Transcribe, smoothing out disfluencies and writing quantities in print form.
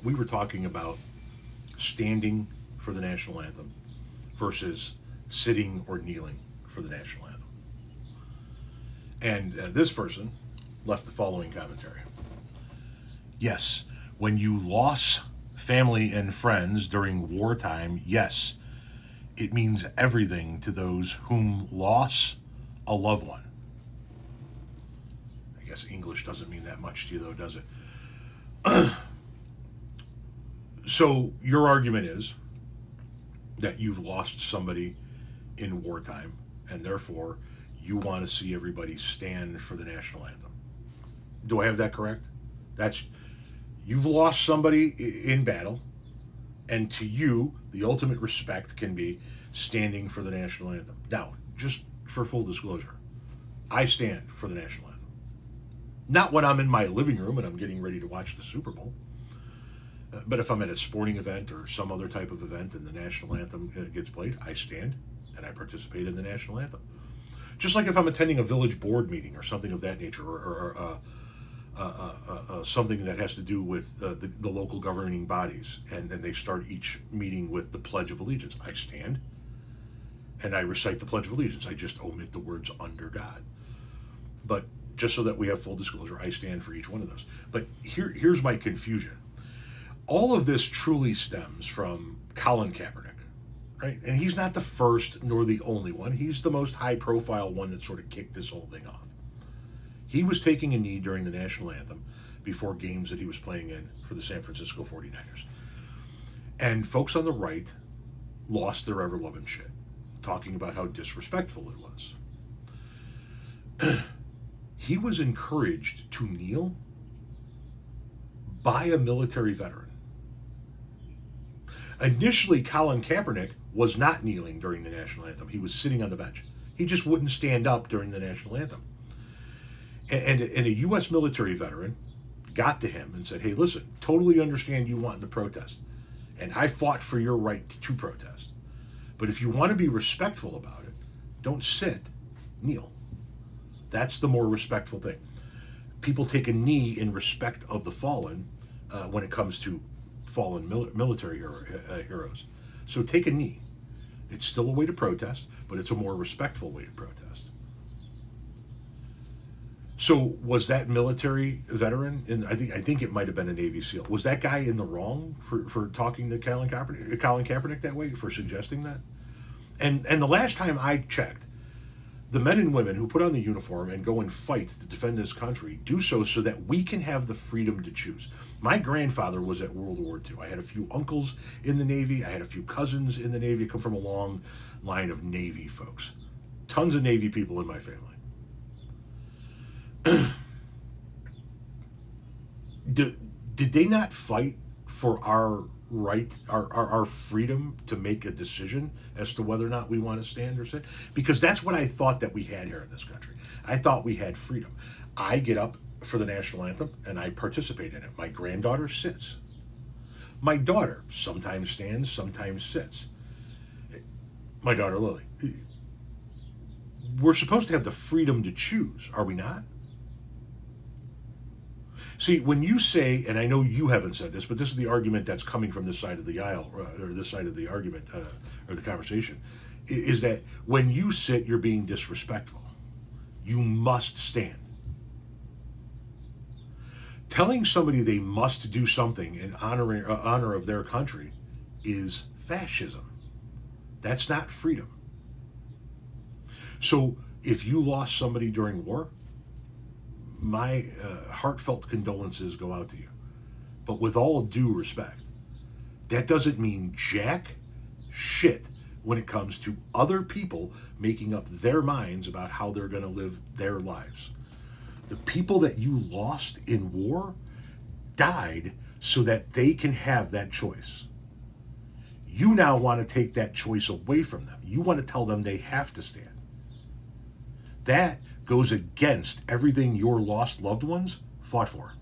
we were talking about standing for the national anthem versus sitting or kneeling for the national anthem. And this person left the following commentary. Yes, when you lost family and friends during wartime, yes, it means everything to those whom lost a loved one. I guess English doesn't mean that much to you, though, does it? So your argument is that you've lost somebody in wartime, and therefore you want to see everybody stand for the national anthem. Do I have that correct? That's you've lost somebody in battle, and to you, the ultimate respect can be standing for the national anthem. Now, just for full disclosure, I stand for the national anthem. Not when I'm in my living room and I'm getting ready to watch the Super Bowl. But if I'm at a sporting event or some other type of event and the national anthem gets played, I stand and I participate in the national anthem. Just like if I'm attending a village board meeting or something of that nature, or something that has to do with the local governing bodies, and they start each meeting with the Pledge of Allegiance. I stand and I recite the Pledge of Allegiance. I just omit the words "under God." But just so that we have full disclosure, I stand for each one of those. But here's my confusion. All of this truly stems from Colin Kaepernick, right? And he's not the first nor the only one. He's the most high-profile one that sort of kicked this whole thing off. He was taking a knee during the national anthem before games that he was playing in for the San Francisco 49ers. And folks on the right lost their ever-loving shit, talking about how disrespectful it was. He was encouraged to kneel by a military veteran. Initially, Colin Kaepernick was not kneeling during the national anthem. He was sitting on the bench. He just wouldn't stand up during the national anthem. And a U.S. military veteran got to him and said, hey, listen, totally understand you wanting to protest. And I fought for your right to protest. But if you want to be respectful about it, don't sit, kneel. That's the more respectful thing. People take a knee in respect of the fallen when it comes to fallen military heroes. So take a knee. It's still a way to protest, but it's a more respectful way to protest. So was that military veteran, and I think it might have been a Navy SEAL, was that guy in the wrong for talking to Colin Kaepernick that way, for suggesting that? And the last time I checked, the men and women who put on the uniform and go and fight to defend this country do so that we can have the freedom to choose. My grandfather was at World War II. I had a few uncles in the Navy. I had a few cousins in the Navy. I come from a long line of Navy folks. Tons of Navy people in my family. Did they not fight for our right, our freedom to make a decision as to whether or not we want to stand or sit? Because that's what I thought that we had here in this country. I thought we had freedom. I get up for the national anthem and I participate in it. My granddaughter sits. My daughter sometimes stands, sometimes sits. My daughter Lily. We're supposed to have the freedom to choose, are we not? See, when you say, and I know you haven't said this, but this is the argument that's coming from this side of the aisle, or this side of the argument, or the conversation, is that when you sit, you're being disrespectful. You must stand. Telling somebody they must do something in honor of their country is fascism. That's not freedom. So if you lost somebody during war, my heartfelt condolences go out to you. But with all due respect, that doesn't mean jack shit when it comes to other people making up their minds about how they're going to live their lives. The people that you lost in war died so that they can have that choice. You now want to take that choice away from them. You want to tell them they have to stand. That goes against everything your lost loved ones fought for.